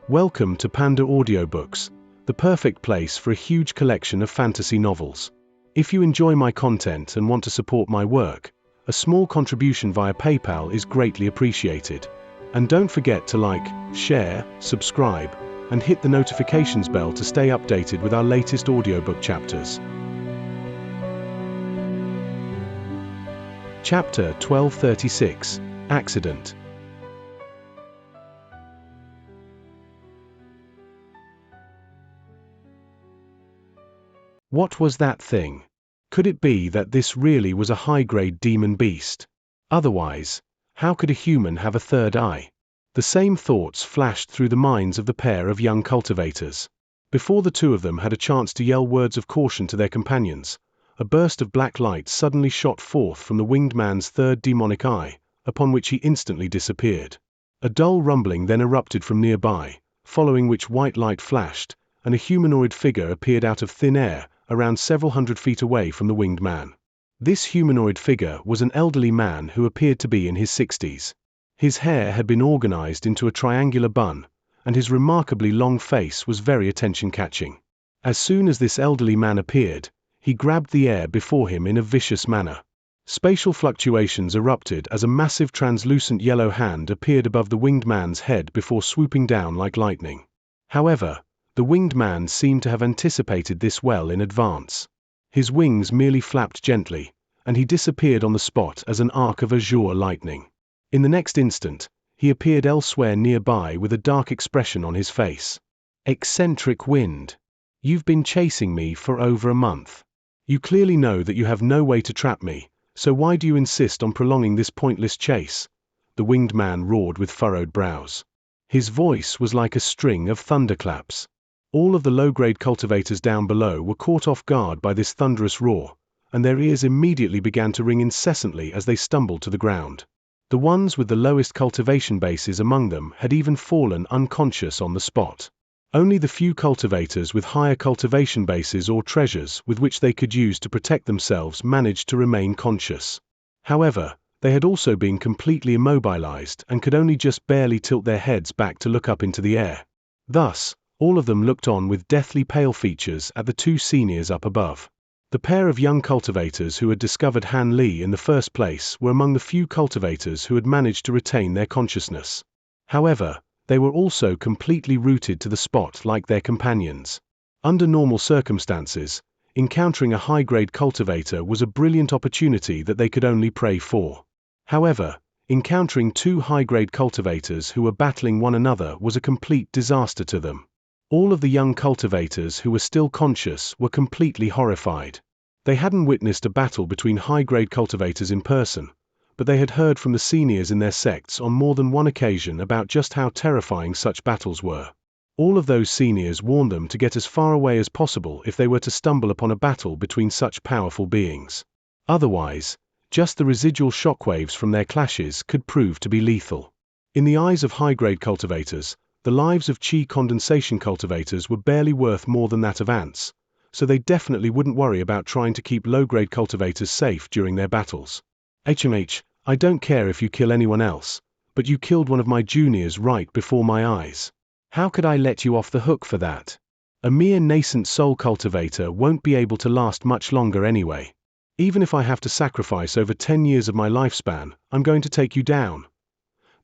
Welcome to PandaAudioBooks, the perfect place for a huge collection of fantasy novels. If you enjoy my content and want to support my work, a small contribution via PayPal is greatly appreciated. And don't forget to like, share, subscribe, and hit the notifications bell to stay updated with our latest audiobook chapters. Chapter 1236, Accident. What was that thing? Could it be that this really was a high-grade demon beast? Otherwise, how could a human have a third eye? The same thoughts flashed through the minds of the pair of young cultivators. Before the two of them had a chance to yell words of caution to their companions, a burst of black light suddenly shot forth from the winged man's third demonic eye, upon which he instantly disappeared. A dull rumbling then erupted from nearby, following which white light flashed, and a humanoid figure appeared out of thin air, around several hundred feet away from the winged man. This humanoid figure was an elderly man who appeared to be in his 60s. His hair had been organized into a triangular bun, and his remarkably long face was very attention-catching. As soon as this elderly man appeared, he grabbed the air before him in a vicious manner. Spatial fluctuations erupted as a massive translucent yellow hand appeared above the winged man's head before swooping down like lightning. However, the winged man seemed to have anticipated this well in advance. His wings merely flapped gently, and he disappeared on the spot as an arc of azure lightning. In the next instant, he appeared elsewhere nearby with a dark expression on his face. Eccentric wind. You've been chasing me for over a month. You clearly know that you have no way to trap me, so why do you insist on prolonging this pointless chase? The winged man roared with furrowed brows. His voice was like a string of thunderclaps. All of the low-grade cultivators down below were caught off guard by this thunderous roar, and their ears immediately began to ring incessantly as they stumbled to the ground. The ones with the lowest cultivation bases among them had even fallen unconscious on the spot. Only the few cultivators with higher cultivation bases or treasures with which they could use to protect themselves managed to remain conscious. However, they had also been completely immobilized and could only just barely tilt their heads back to look up into the air. Thus, all of them looked on with deathly pale features at the two seniors up above. The pair of young cultivators who had discovered Han Li in the first place were among the few cultivators who had managed to retain their consciousness. However, they were also completely rooted to the spot like their companions. Under normal circumstances, encountering a high-grade cultivator was a brilliant opportunity that they could only pray for. However, encountering two high-grade cultivators who were battling one another was a complete disaster to them. All of the young cultivators who were still conscious were completely horrified. They hadn't witnessed a battle between high-grade cultivators in person, but they had heard from the seniors in their sects on more than one occasion about just how terrifying such battles were. All of those seniors warned them to get as far away as possible if they were to stumble upon a battle between such powerful beings. Otherwise, just the residual shockwaves from their clashes could prove to be lethal. In the eyes of high-grade cultivators, the lives of chi condensation cultivators were barely worth more than that of ants, so they definitely wouldn't worry about trying to keep low-grade cultivators safe during their battles. I don't care if you kill anyone else, but you killed one of my juniors right before my eyes. How could I let you off the hook for that? A mere nascent soul cultivator won't be able to last much longer anyway. Even if I have to sacrifice over 10 years of my lifespan, I'm going to take you down.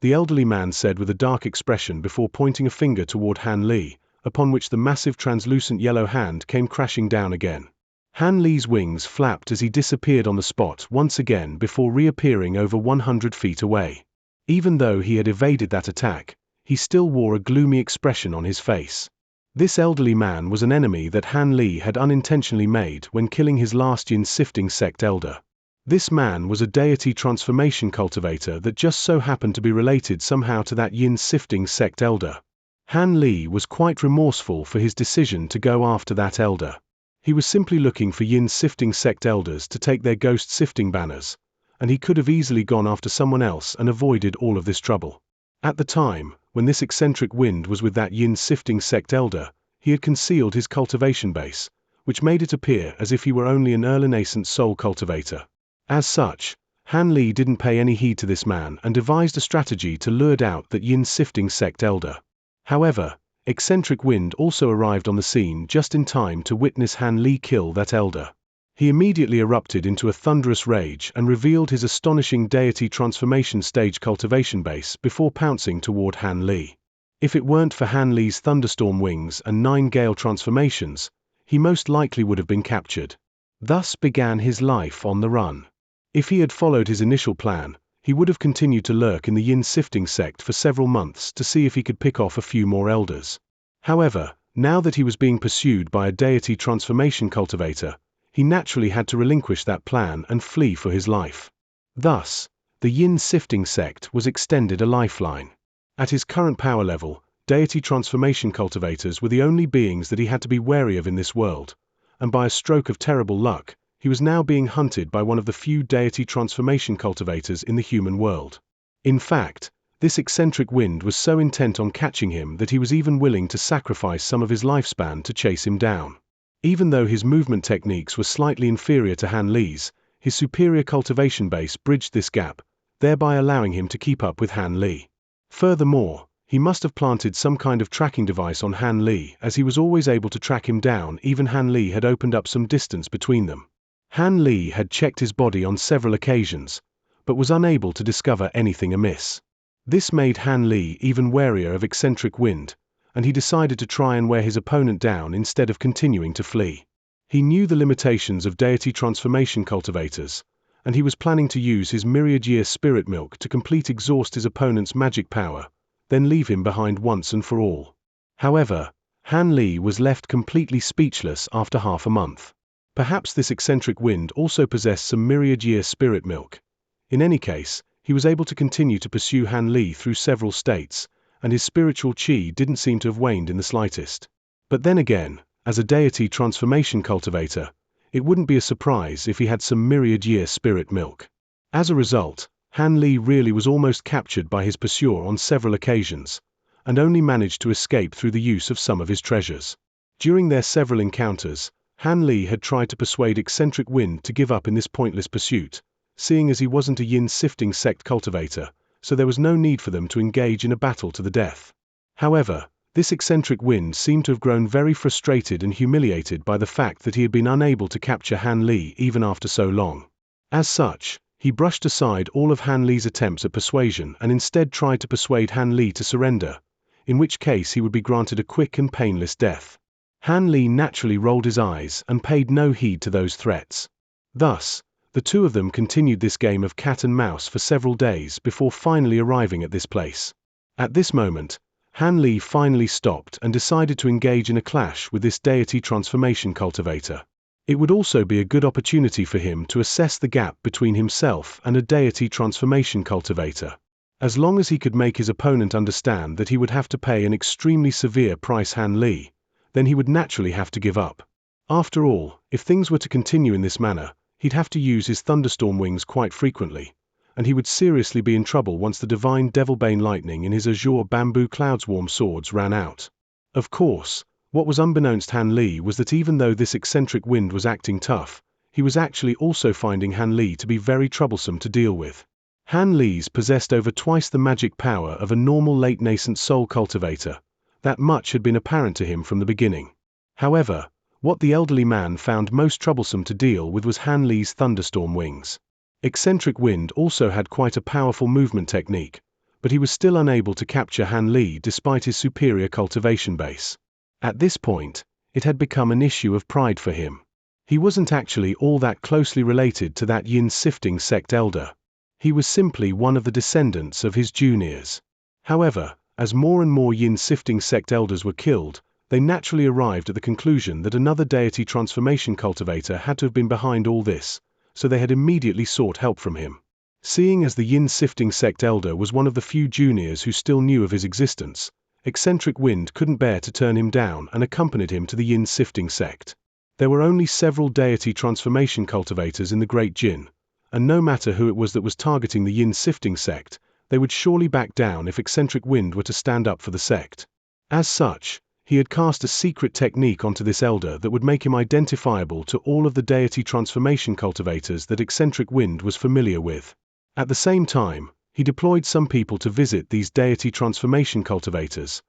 The elderly man said with a dark expression before pointing a finger toward Han Li, upon which the massive translucent yellow hand came crashing down again. Han Li's wings flapped as he disappeared on the spot once again before reappearing over 100 feet away. Even though he had evaded that attack, he still wore a gloomy expression on his face. This elderly man was an enemy that Han Li had unintentionally made when killing his last Yin sifting sect elder. This man was a deity transformation cultivator that just so happened to be related somehow to that Yin sifting sect elder. Han Li was quite remorseful for his decision to go after that elder. He was simply looking for Yin sifting sect elders to take their ghost sifting banners, and he could have easily gone after someone else and avoided all of this trouble. At the time, when this eccentric wind was with that Yin sifting sect elder, he had concealed his cultivation base, which made it appear as if he were only an early nascent soul cultivator. As such, Han Li didn't pay any heed to this man and devised a strategy to lure out that Yin sifting sect elder. However, Eccentric Wind also arrived on the scene just in time to witness Han Li kill that elder. He immediately erupted into a thunderous rage and revealed his astonishing deity transformation stage cultivation base before pouncing toward Han Li. If it weren't for Han Li's thunderstorm wings and 9 gale transformations, he most likely would have been captured. Thus began his life on the run. If he had followed his initial plan, he would have continued to lurk in the yin sifting sect for several months to see if he could pick off a few more elders. However, now that he was being pursued by a deity transformation cultivator, he naturally had to relinquish that plan and flee for his life. Thus, the yin sifting sect was extended a lifeline. At his current power level, deity transformation cultivators were the only beings that he had to be wary of in this world, and by a stroke of terrible luck, he was now being hunted by one of the few deity transformation cultivators in the human world. In fact, this eccentric Wind was so intent on catching him that he was even willing to sacrifice some of his lifespan to chase him down. Even though his movement techniques were slightly inferior to Han Li's, his superior cultivation base bridged this gap, thereby allowing him to keep up with Han Li. Furthermore, he must have planted some kind of tracking device on Han Li, as he was always able to track him down even Han Li had opened up some distance between them. Han Li had checked his body on several occasions, but was unable to discover anything amiss. This made Han Li even warier of eccentric Wind, and he decided to try and wear his opponent down instead of continuing to flee. He knew the limitations of deity transformation cultivators, and he was planning to use his myriad-year spirit milk to completely exhaust his opponent's magic power, then leave him behind once and for all. However, Han Li was left completely speechless after half a month. Perhaps this eccentric Wind also possessed some myriad-year spirit milk. In any case, he was able to continue to pursue Han Li through several states, and his spiritual chi didn't seem to have waned in the slightest. But then again, as a deity transformation cultivator, it wouldn't be a surprise if he had some myriad-year spirit milk. As a result, Han Li really was almost captured by his pursuer on several occasions, and only managed to escape through the use of some of his treasures. During their several encounters, Han Li had tried to persuade eccentric Wind to give up in this pointless pursuit, seeing as he wasn't a yin sifting sect cultivator, so there was no need for them to engage in a battle to the death. However, this eccentric Wind seemed to have grown very frustrated and humiliated by the fact that he had been unable to capture Han Li even after so long. As such, he brushed aside all of Han Li's attempts at persuasion and instead tried to persuade Han Li to surrender, in which case he would be granted a quick and painless death. Han Li naturally rolled his eyes and paid no heed to those threats. Thus, the two of them continued this game of cat and mouse for several days before finally arriving at this place. At this moment, Han Li finally stopped and decided to engage in a clash with this deity transformation cultivator. It would also be a good opportunity for him to assess the gap between himself and a deity transformation cultivator. As long as he could make his opponent understand that he would have to pay an extremely severe price Han Li, then he would naturally have to give up. After all, if things were to continue in this manner, he'd have to use his thunderstorm wings quite frequently, and he would seriously be in trouble once the divine Devilbane lightning in his azure bamboo cloudswarm swords ran out. Of course, what was unbeknownst Han Li was that even though this eccentric Wind was acting tough, he was actually also finding Han Li to be very troublesome to deal with. Han Li's possessed over twice the magic power of a normal late nascent soul cultivator. That much had been apparent to him from the beginning. However, what the elderly man found most troublesome to deal with was Han Li's thunderstorm wings. Eccentric Wind also had quite a powerful movement technique, but he was still unable to capture Han Li despite his superior cultivation base. At this point, it had become an issue of pride for him. He wasn't actually all that closely related to that yin sifting sect elder. He was simply one of the descendants of his juniors. However, as more and more yin sifting sect elders were killed, they naturally arrived at the conclusion that another deity transformation cultivator had to have been behind all this, so they had immediately sought help from him. Seeing as the yin sifting sect elder was one of the few juniors who still knew of his existence, eccentric Wind couldn't bear to turn him down and accompanied him to the yin sifting sect. There were only several deity transformation cultivators in the Great Jin, and no matter who it was that was targeting the yin sifting sect, they would surely back down if eccentric Wind were to stand up for the sect. As such, he had cast a secret technique onto this elder that would make him identifiable to all of the deity transformation cultivators that eccentric Wind was familiar with. At the same time, he deployed some people to visit these deity transformation cultivators,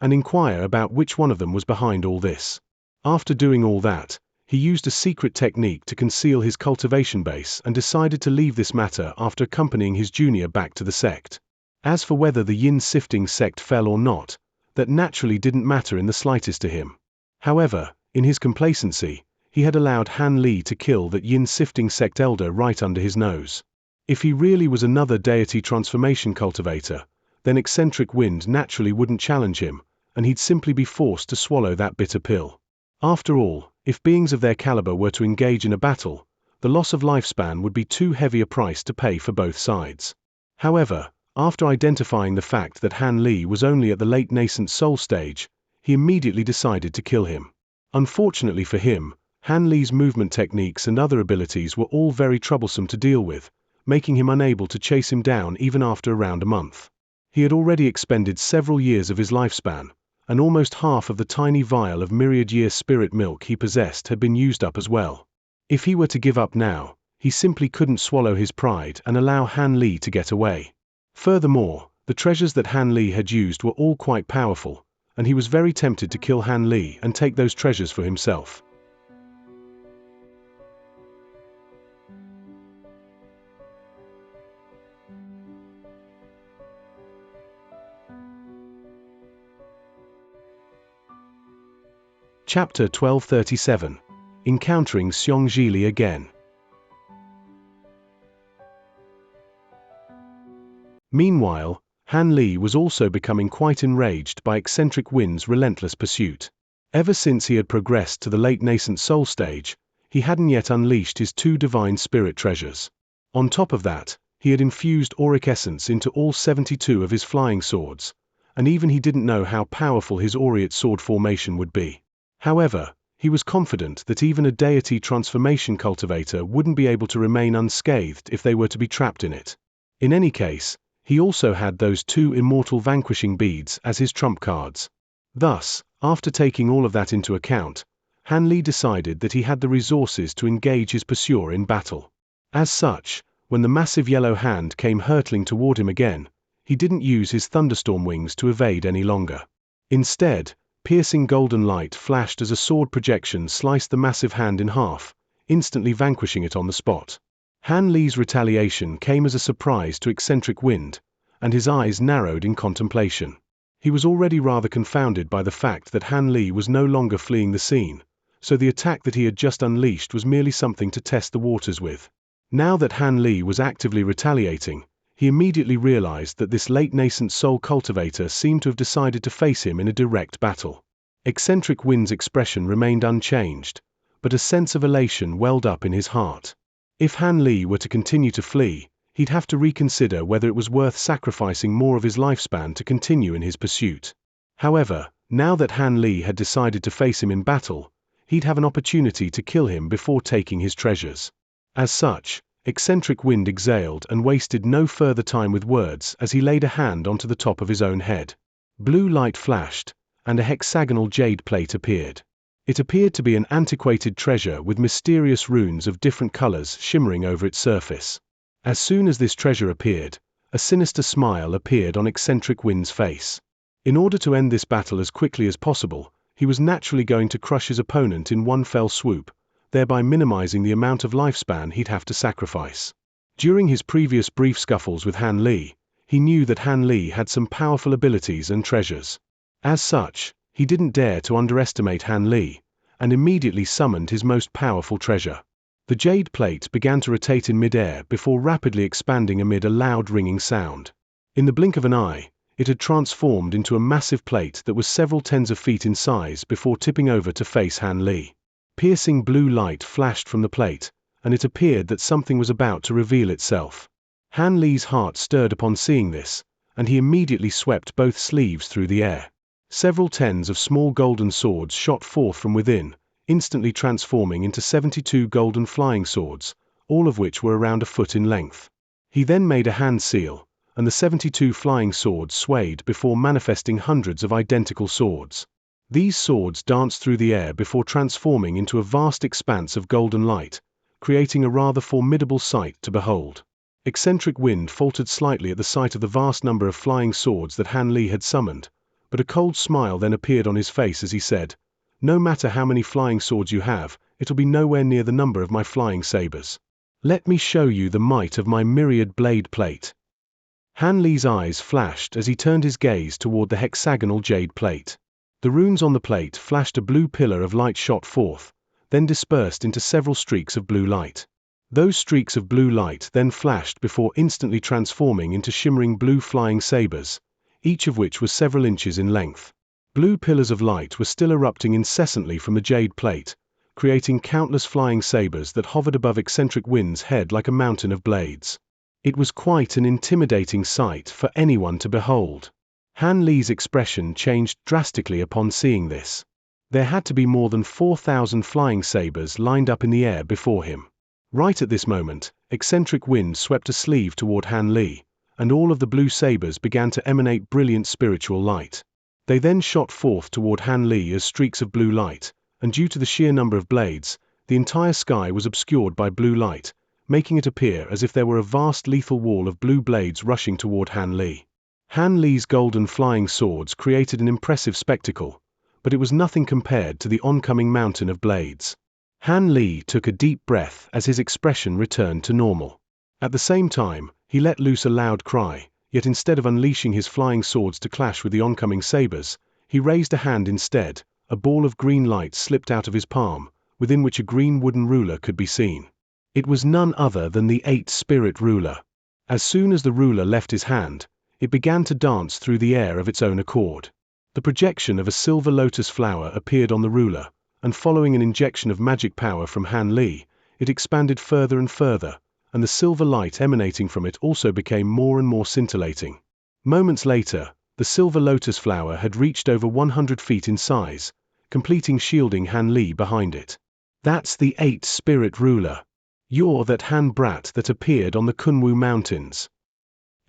and inquire about which one of them was behind all this. After doing all that, he used a secret technique to conceal his cultivation base and decided to leave this matter after accompanying his junior back to the sect. As for whether the yin-sifting sect fell or not, that naturally didn't matter in the slightest to him. However, in his complacency, he had allowed Han Li to kill that yin-sifting sect elder right under his nose. If he really was another deity transformation cultivator, then eccentric wind naturally wouldn't challenge him, and he'd simply be forced to swallow that bitter pill. After all, if beings of their caliber were to engage in a battle, the loss of lifespan would be too heavy a price to pay for both sides. However, after identifying the fact that Han Li was only at the late nascent soul stage, he immediately decided to kill him. Unfortunately for him, Han Li's movement techniques and other abilities were all very troublesome to deal with, making him unable to chase him down even after around a month. He had already expended several years of his lifespan, and almost half of the tiny vial of myriad-year spirit milk he possessed had been used up as well. If he were to give up now, he simply couldn't swallow his pride and allow Han Li to get away. Furthermore, the treasures that Han Li had used were all quite powerful, and he was very tempted to kill Han Li and take those treasures for himself. Chapter 1237. Encountering Xianxia again. Meanwhile, Han Li was also becoming quite enraged by eccentric wind's relentless pursuit. Ever since he had progressed to the late nascent soul stage, he hadn't yet unleashed his 2 divine spirit treasures. On top of that, he had infused auric essence into all 72 of his flying swords, and even he didn't know how powerful his aureate sword formation would be. However, he was confident that even a deity transformation cultivator wouldn't be able to remain unscathed if they were to be trapped in it. In any case, he also had those 2 immortal vanquishing beads as his trump cards. Thus, after taking all of that into account, Han Li decided that he had the resources to engage his pursuer in battle. As such, when the massive yellow hand came hurtling toward him again, he didn't use his thunderstorm wings to evade any longer. Instead, piercing golden light flashed as a sword projection sliced the massive hand in half, instantly vanquishing it on the spot. Han Li's retaliation came as a surprise to eccentric wind, and his eyes narrowed in contemplation. He was already rather confounded by the fact that Han Li was no longer fleeing the scene, so the attack that he had just unleashed was merely something to test the waters with. Now that Han Li was actively retaliating, he immediately realized that this late nascent soul cultivator seemed to have decided to face him in a direct battle. Eccentric Wind's expression remained unchanged, but a sense of elation welled up in his heart. If Han Li were to continue to flee, he'd have to reconsider whether it was worth sacrificing more of his lifespan to continue in his pursuit. However, now that Han Li had decided to face him in battle, he'd have an opportunity to kill him before taking his treasures. As such, Eccentric Wind exhaled and wasted no further time with words as he laid a hand onto the top of his own head. Blue light flashed, and a hexagonal jade plate appeared. It appeared to be an antiquated treasure with mysterious runes of different colors shimmering over its surface. As soon as this treasure appeared, a sinister smile appeared on Eccentric Wind's face. In order to end this battle as quickly as possible, he was naturally going to crush his opponent in one fell swoop, thereby minimizing the amount of lifespan he'd have to sacrifice. During his previous brief scuffles with Han Li, he knew that Han Li had some powerful abilities and treasures. As such, he didn't dare to underestimate Han Li, and immediately summoned his most powerful treasure. The jade plate began to rotate in midair before rapidly expanding amid a loud ringing sound. In the blink of an eye, it had transformed into a massive plate that was several tens of feet in size before tipping over to face Han Li. Piercing blue light flashed from the plate, and it appeared that something was about to reveal itself. Han Li's heart stirred upon seeing this, and he immediately swept both sleeves through the air. Several tens of small golden swords shot forth from within, instantly transforming into 72 golden flying swords, all of which were around a foot in length. He then made a hand seal, and the 72 flying swords swayed before manifesting hundreds of identical swords. These swords danced through the air before transforming into a vast expanse of golden light, creating a rather formidable sight to behold. Eccentric Wind faltered slightly at the sight of the vast number of flying swords that Han Li had summoned, but a cold smile then appeared on his face as he said, "No matter how many flying swords you have, it'll be nowhere near the number of my flying sabers. Let me show you the might of my myriad blade plate." Han Li's eyes flashed as he turned his gaze toward the hexagonal jade plate. The runes on the plate flashed a blue pillar of light shot forth, then dispersed into several streaks of blue light. Those streaks of blue light then flashed before instantly transforming into shimmering blue flying sabers, each of which was several inches in length. Blue pillars of light were still erupting incessantly from the jade plate, creating countless flying sabers that hovered above Eccentric Wind's head like a mountain of blades. It was quite an intimidating sight for anyone to behold. Han Li's expression changed drastically upon seeing this. There had to be more than 4,000 flying sabers lined up in the air before him. Right at this moment, Eccentric Wind swept a sleeve toward Han Li, and all of the blue sabers began to emanate brilliant spiritual light. They then shot forth toward Han Li as streaks of blue light, and due to the sheer number of blades, the entire sky was obscured by blue light, making it appear as if there were a vast lethal wall of blue blades rushing toward Han Li. Han Li's golden flying swords created an impressive spectacle, but it was nothing compared to the oncoming mountain of blades. Han Li took a deep breath as his expression returned to normal. At the same time, he let loose a loud cry, yet instead of unleashing his flying swords to clash with the oncoming sabers, he raised a hand instead. A ball of green light slipped out of his palm, within which a green wooden ruler could be seen. It was none other than the 8-spirit ruler. As soon as the ruler left his hand, it began to dance through the air of its own accord. The projection of a silver lotus flower appeared on the ruler, and following an injection of magic power from Han Li, it expanded further and further, and the silver light emanating from it also became more and more scintillating. Moments later, the silver lotus flower had reached over 100 feet in size, completing shielding Han Li behind it. "That's the 8-spirit ruler. You're that Han brat that appeared on the Kunwu Mountains."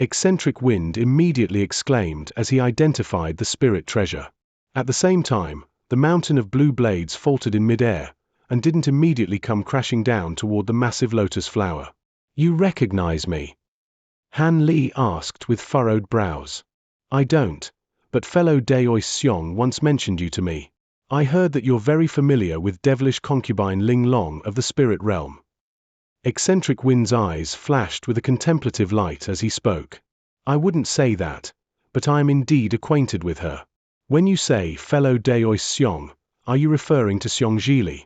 Eccentric Wind immediately exclaimed as he identified the spirit treasure. At the same time, the mountain of blue blades faltered in mid-air, and didn't immediately come crashing down toward the massive lotus flower. "You recognize me?" Han Li asked with furrowed brows. "I don't, but fellow Daoi Xiong once mentioned you to me. I heard that you're very familiar with devilish concubine Ling Long of the spirit realm." Eccentric Wind's eyes flashed with a contemplative light as he spoke. "I wouldn't say that, but I am indeed acquainted with her. When you say fellow Daoi Xiong, are you referring to Xianxia?"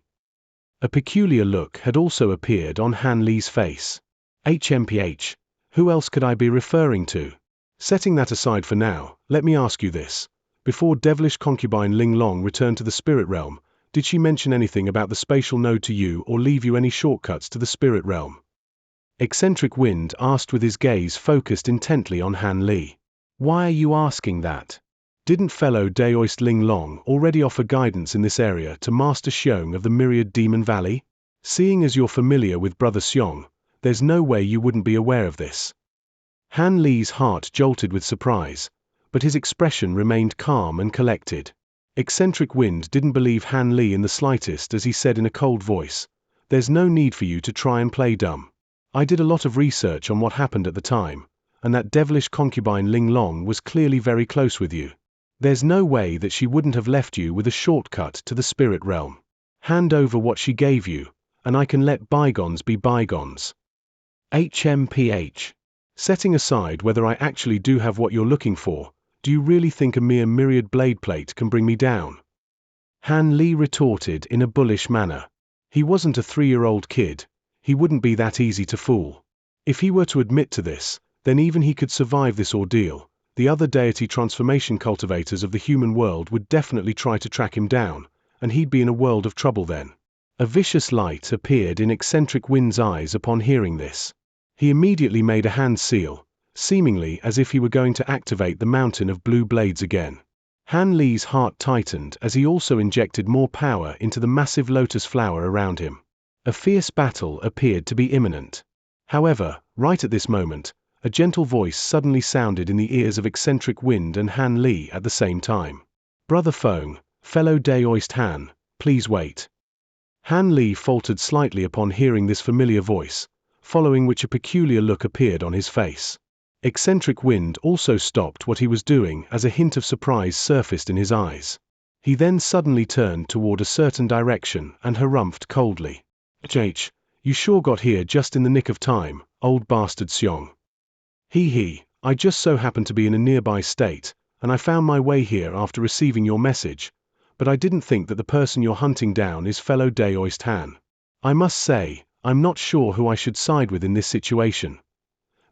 A peculiar look had also appeared on Han Li's face. "HMPH, who else could I be referring to? Setting that aside for now, let me ask you this. Before devilish concubine Ling Long returned to the spirit realm, did she mention anything about the spatial node to you or leave you any shortcuts to the spirit realm?" Eccentric Wind asked with his gaze focused intently on Han Li. "Why are you asking that? Didn't fellow Daoist Ling Long already offer guidance in this area to Master Xiong of the Myriad Demon Valley? Seeing as you're familiar with Brother Xiong, there's no way you wouldn't be aware of this." Han Li's heart jolted with surprise, but his expression remained calm and collected. Eccentric Wind didn't believe Han Li in the slightest as he said in a cold voice, "There's no need for you to try and play dumb. I did a lot of research on what happened at the time, and that devilish concubine Ling Long was clearly very close with you. There's no way that she wouldn't have left you with a shortcut to the spirit realm. Hand over what she gave you, and I can let bygones be bygones." HMPH. Setting aside whether I actually do have what you're looking for, do you really think a mere myriad blade plate can bring me down? Han Li retorted in a bullish manner. He wasn't a 3-year-old kid. He wouldn't be that easy to fool. If he were to admit to this, then even he could survive this ordeal. The other deity transformation cultivators of the human world would definitely try to track him down, and he'd be in a world of trouble then. A vicious light appeared in Eccentric Wind's eyes upon hearing this. He immediately made a hand seal, seemingly as if he were going to activate the mountain of blue blades again. Han Li's heart tightened as he also injected more power into the massive lotus flower around him. A fierce battle appeared to be imminent. However, right at this moment, a gentle voice suddenly sounded in the ears of Eccentric Wind and Han Li at the same time. "Brother Feng, fellow Daoist Han, please wait." Han Li faltered slightly upon hearing this familiar voice, following which a peculiar look appeared on his face. Eccentric Wind also stopped what he was doing as a hint of surprise surfaced in his eyes. He then suddenly turned toward a certain direction and harumphed coldly. "H, you sure got here just in the nick of time, old bastard Xiong. I just so happened to be in a nearby state, and I found my way here after receiving your message, but I didn't think that the person you're hunting down is fellow Daoist Han. I must say, I'm not sure who I should side with in this situation."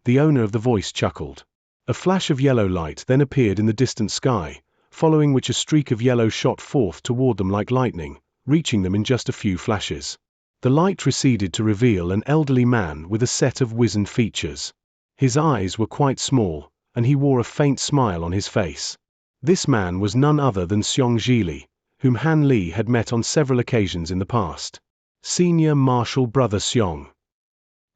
The owner of the voice chuckled. A flash of yellow light then appeared in the distant sky, following which a streak of yellow shot forth toward them like lightning, reaching them in just a few flashes. The light receded to reveal an elderly man with a set of wizened features. His eyes were quite small, and he wore a faint smile on his face. This man was none other than Xianxia, whom Han Li had met on several occasions in the past. Senior Marshal Brother Xiong.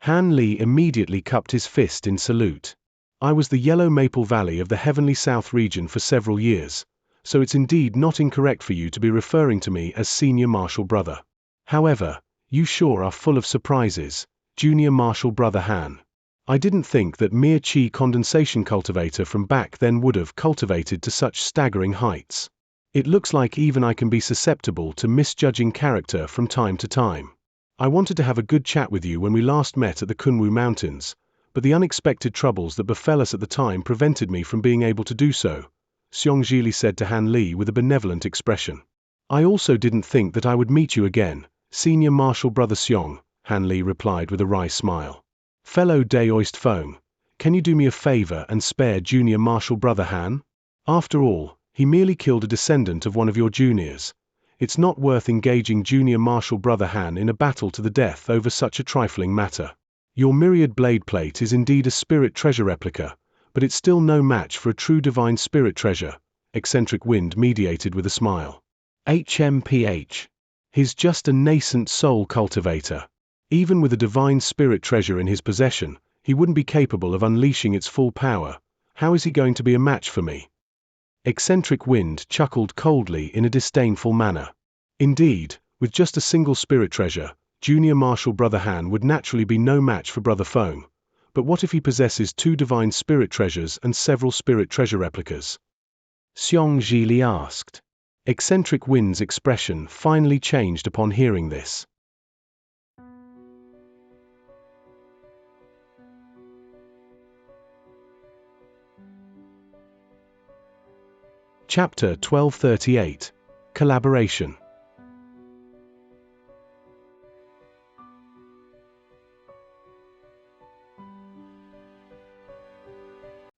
Han Li immediately cupped his fist in salute. "I was the Yellow Maple Valley of the Heavenly South region for several years, so it's indeed not incorrect for you to be referring to me as Senior Marshal Brother. However, you sure are full of surprises, Junior Marshal Brother Han. I didn't think that mere chi condensation cultivator from back then would have cultivated to such staggering heights. It looks like even I can be susceptible to misjudging character from time to time. I wanted to have a good chat with you when we last met at the Kunwu Mountains, but the unexpected troubles that befell us at the time prevented me from being able to do so," Xianxia said to Han Li with a benevolent expression. "I also didn't think that I would meet you again, Senior Marshal Brother Xiong," Han Li replied with a wry smile. "Fellow Daoist Feng, can you do me a favor and spare Junior Marshal Brother Han? After all, he merely killed a descendant of one of your juniors. It's not worth engaging Junior Marshal Brother Han in a battle to the death over such a trifling matter. Your myriad blade plate is indeed a spirit treasure replica, but it's still no match for a true divine spirit treasure," Eccentric Wind mediated with a smile. "HMPH. He's just a nascent soul cultivator. Even with a divine spirit treasure in his possession, he wouldn't be capable of unleashing its full power. How is he going to be a match for me?" Eccentric Wind chuckled coldly in a disdainful manner. "Indeed, with just a single spirit treasure, Junior Marshal Brother Han would naturally be no match for Brother Feng. But what if he possesses 2 divine spirit treasures and several spirit treasure replicas?" Xianxia asked. Eccentric Wind's expression finally changed upon hearing this. Chapter 1238. Collaboration.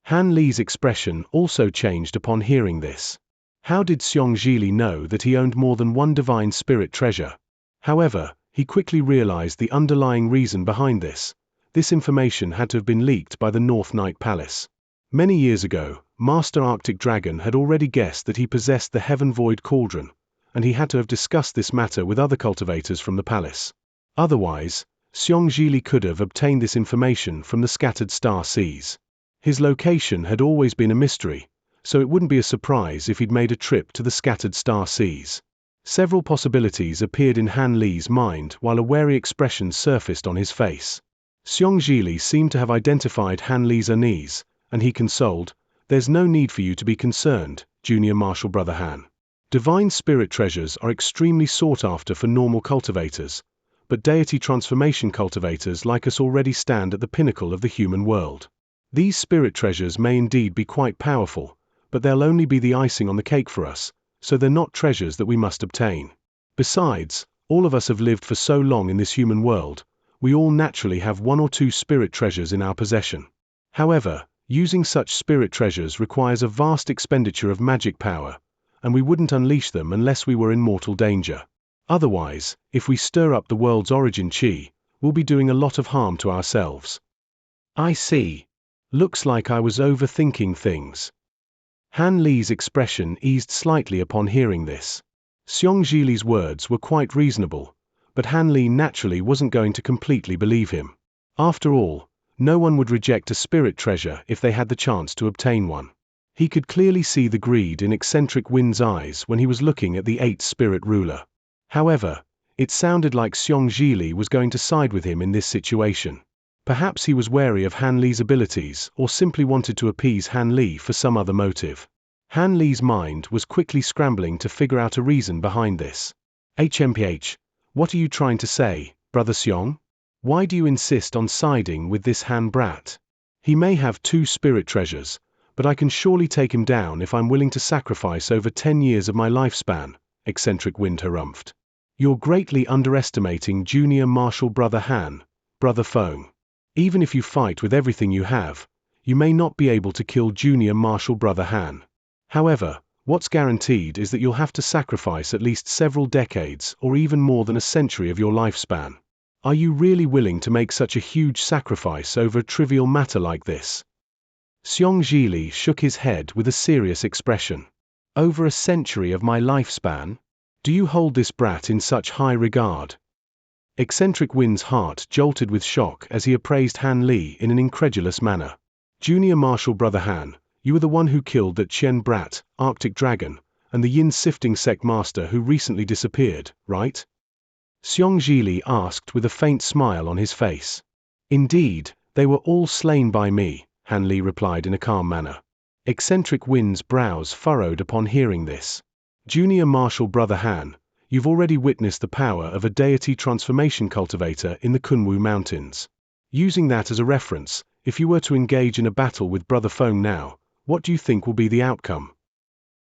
Han Li's expression also changed upon hearing this. How did Xianxia know that he owned more than one divine spirit treasure? However, he quickly realized the underlying reason behind this. This information had to have been leaked by the North Night Palace. Many years ago, Master Arctic Dragon had already guessed that he possessed the Heaven Void Cauldron, and he had to have discussed this matter with other cultivators from the palace. Otherwise, Xianxia could have obtained this information from the scattered star seas. His location had always been a mystery, so it wouldn't be a surprise if he'd made a trip to the scattered star seas. Several possibilities appeared in Han Li's mind while a wary expression surfaced on his face. Xianxia seemed to have identified Han Li's unease, and he consoled, "There's no need for you to be concerned, Junior Marshal Brother Han. Divine spirit treasures are extremely sought after for normal cultivators, but deity transformation cultivators like us already stand at the pinnacle of the human world. These spirit treasures may indeed be quite powerful, but they'll only be the icing on the cake for us, so they're not treasures that we must obtain. Besides, all of us have lived for so long in this human world, we all naturally have 1 or 2 spirit treasures in our possession. However, using such spirit treasures requires a vast expenditure of magic power, and we wouldn't unleash them unless we were in mortal danger. Otherwise, if we stir up the world's origin chi, we'll be doing a lot of harm to ourselves." "I see. Looks like I was overthinking things." Han Li's expression eased slightly upon hearing this. Xianxia's words were quite reasonable, but Han Li naturally wasn't going to completely believe him. After all, no one would reject a spirit treasure if they had the chance to obtain one. He could clearly see the greed in Eccentric Wind's eyes when he was looking at the 8th spirit ruler. However, it sounded like Xianxia was going to side with him in this situation. Perhaps he was wary of Han Li's abilities or simply wanted to appease Han Li for some other motive. Han Li's mind was quickly scrambling to figure out a reason behind this. HMPH, what are you trying to say, Brother Xiong? Why do you insist on siding with this Han brat? He may have 2 spirit treasures, but I can surely take him down if I'm willing to sacrifice over 10 years of my lifespan, Eccentric Wind harumphed. You're greatly underestimating Junior Martial Brother Han, Brother Feng. Even if you fight with everything you have, you may not be able to kill Junior Martial Brother Han. However, what's guaranteed is that you'll have to sacrifice at least several decades or even more than a century of your lifespan. Are you really willing to make such a huge sacrifice over a trivial matter like this? Xianxia shook his head with a serious expression. Over a century of my lifespan? Do you hold this brat in such high regard? Eccentric Wind's heart jolted with shock as he appraised Han Li in an incredulous manner. Junior Martial Brother Han, you were the one who killed that Chen brat, Arctic Dragon, and the Yin Sifting Sect Master who recently disappeared, right? Xianxia asked with a faint smile on his face. Indeed, they were all slain by me, Han Li replied in a calm manner. Eccentric Wind's brows furrowed upon hearing this. Junior Martial Brother Han, you've already witnessed the power of a deity transformation cultivator in the Kunwu Mountains. Using that as a reference, if you were to engage in a battle with Brother Feng now, what do you think will be the outcome?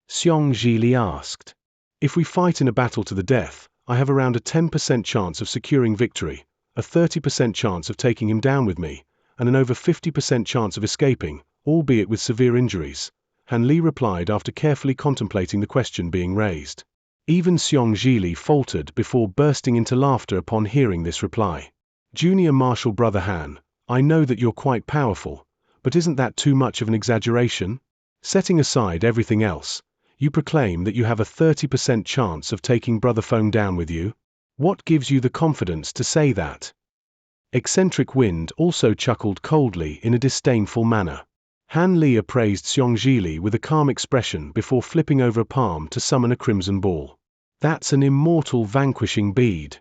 Xianxia asked. If we fight in a battle to the death, I have around a 10% chance of securing victory, a 30% chance of taking him down with me, and an over 50% chance of escaping, albeit with severe injuries, Han Li replied after carefully contemplating the question being raised. Even Xianxia faltered before bursting into laughter upon hearing this reply. Junior Martial Brother Han, I know that you're quite powerful, but isn't that too much of an exaggeration? Setting aside everything else, you proclaim that you have a 30% chance of taking Brother Feng down with you? What gives you the confidence to say that? Eccentric Wind also chuckled coldly in a disdainful manner. Han Li appraised Xianxia with a calm expression before flipping over a palm to summon a crimson ball. That's an immortal vanquishing bead.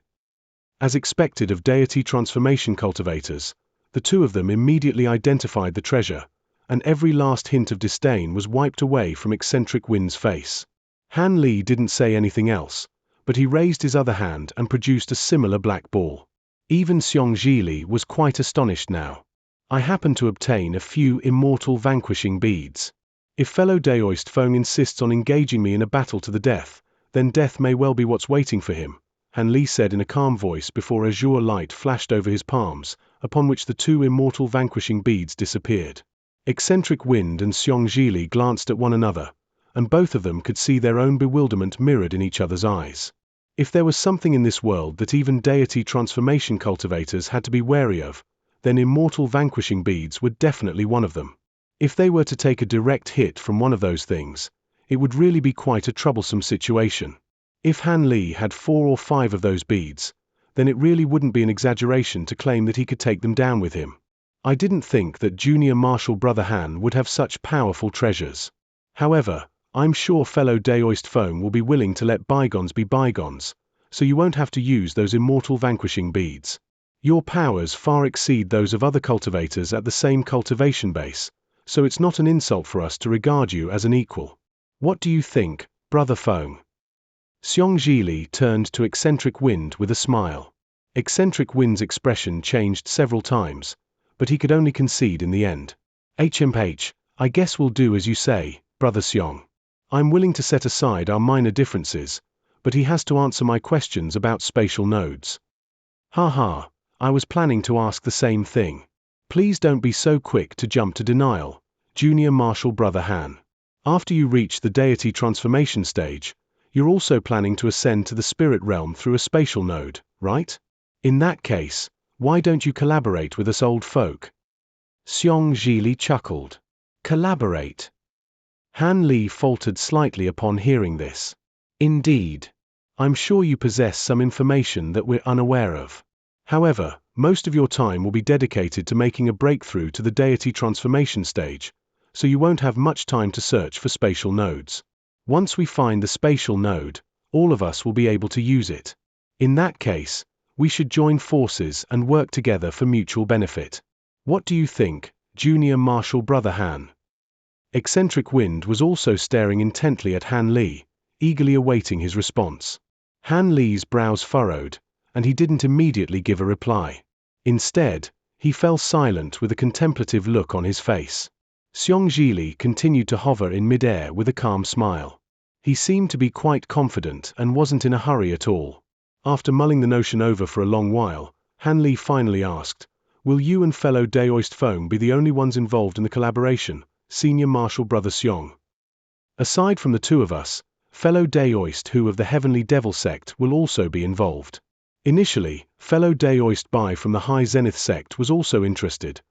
As expected of deity transformation cultivators, the 2 of them immediately identified the treasure, and every last hint of disdain was wiped away from Eccentric Wind's face. Han Li didn't say anything else, but he raised his other hand and produced a similar black ball. Even Xianxia was quite astonished now. I happen to obtain a few immortal vanquishing beads. If fellow Daoist Feng insists on engaging me in a battle to the death, then death may well be what's waiting for him, Han Li said in a calm voice before azure light flashed over his palms, upon which the 2 immortal vanquishing beads disappeared. Eccentric Wind and Xianxia glanced at one another, and both of them could see their own bewilderment mirrored in each other's eyes. If there was something in this world that even deity transformation cultivators had to be wary of, then immortal vanquishing beads were definitely one of them. If they were to take a direct hit from one of those things, it would really be quite a troublesome situation. If Han Li had 4 or 5 of those beads, then it really wouldn't be an exaggeration to claim that he could take them down with him. I didn't think that Junior Martial Brother Han would have such powerful treasures. However, I'm sure fellow Daoist Feng will be willing to let bygones be bygones, so you won't have to use those immortal vanquishing beads. Your powers far exceed those of other cultivators at the same cultivation base, so it's not an insult for us to regard you as an equal. What do you think, Brother Feng? Xianxia turned to Eccentric Wind with a smile. Eccentric Wind's expression changed several times, but he could only concede in the end. HMH, I guess we'll do as you say, Brother Xiong. I'm willing to set aside our minor differences, but he has to answer my questions about spatial nodes. Haha, I was planning to ask the same thing. Please don't be so quick to jump to denial, Junior Martial Brother Han. After you reach the deity transformation stage, you're also planning to ascend to the spirit realm through a spatial node, right? In that case, why don't you collaborate with us old folk? Xianxia chuckled. Collaborate? Han Li faltered slightly upon hearing this. Indeed. I'm sure you possess some information that we're unaware of. However, most of your time will be dedicated to making a breakthrough to the deity transformation stage, so you won't have much time to search for spatial nodes. Once we find the spatial node, all of us will be able to use it. In that case, we should join forces and work together for mutual benefit. What do you think, Junior Marshall Brother Han? Eccentric Wind was also staring intently at Han Li, eagerly awaiting his response. Han Li's brows furrowed, and he didn't immediately give a reply. Instead, he fell silent with a contemplative look on his face. Xianxia continued to hover in midair with a calm smile. He seemed to be quite confident and wasn't in a hurry at all. After mulling the notion over for a long while, Han Li finally asked, "Will you and fellow Daoist Foam be the only ones involved in the collaboration, Senior Marshal Brother Xiong? Aside from the two of us, fellow Daoist Hu of the Heavenly Devil sect will also be involved." Initially, fellow Daoist Bai from the High Zenith sect was also interested,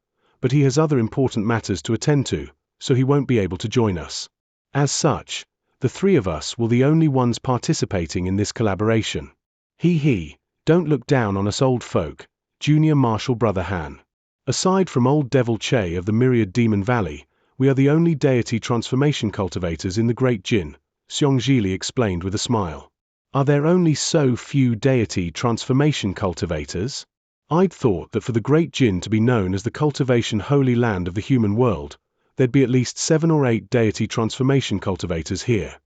but he has other important matters to attend to, so he won't be able to join us. As such, the three of us will the only ones participating in this collaboration. Don't look down on us old folk, Junior Marshal Brother Han. Aside from old Devil Che of the Myriad Demon Valley, we are the only deity transformation cultivators in the Great Jin, Xianxia explained with a smile. Are there only so few deity transformation cultivators? I'd thought that for the Great Jin to be known as the cultivation holy land of the human world, there'd be at least 7 or 8 deity transformation cultivators here.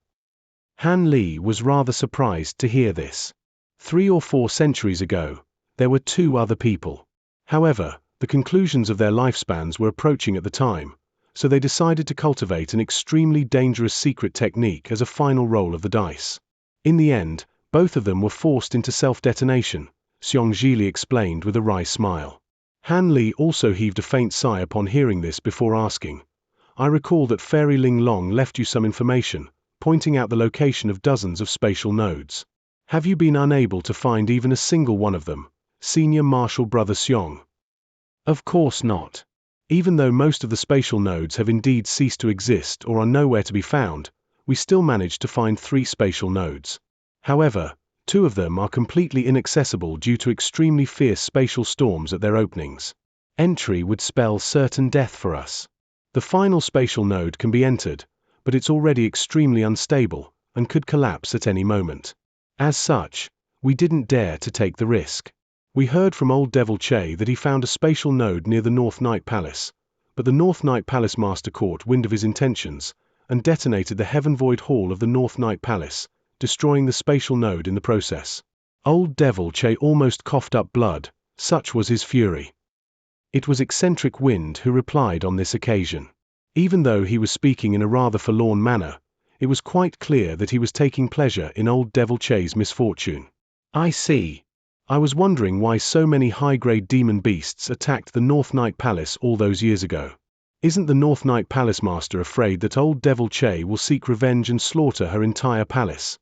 Han Li was rather surprised to hear this. 3 or 4 centuries ago, there were 2 other people. However, the conclusions of their lifespans were approaching at the time, so they decided to cultivate an extremely dangerous secret technique as a final roll of the dice. In the end, both of them were forced into self-detonation, Xianxia explained with a wry smile. Han Li also heaved a faint sigh upon hearing this before asking, "I recall that Fairy Ling Long left you some information, pointing out the location of dozens of spatial nodes. Have you been unable to find even a single one of them, Senior Marshal Brother Xiong?" Of course not. Even though most of the spatial nodes have indeed ceased to exist or are nowhere to be found, we still managed to find 3 spatial nodes. However, 2 of them are completely inaccessible due to extremely fierce spatial storms at their openings. Entry would spell certain death for us. The final spatial node can be entered, but it's already extremely unstable and could collapse at any moment. As such, we didn't dare to take the risk. We heard from old Devil Che that he found a spatial node near the North Night Palace, but the North Night Palace Master caught wind of his intentions and detonated the Heaven Void Hall of the North Night Palace, destroying the spatial node in the process. Old Devil Che almost coughed up blood, such was his fury. It was Eccentric Wind who replied on this occasion. Even though he was speaking in a rather forlorn manner, it was quite clear that he was taking pleasure in old Devil Che's misfortune. "I see. I was wondering why so many high-grade demon beasts attacked the North Night Palace all those years ago. Isn't the North Night Palace Master afraid that old Devil Che will seek revenge and slaughter her entire palace?"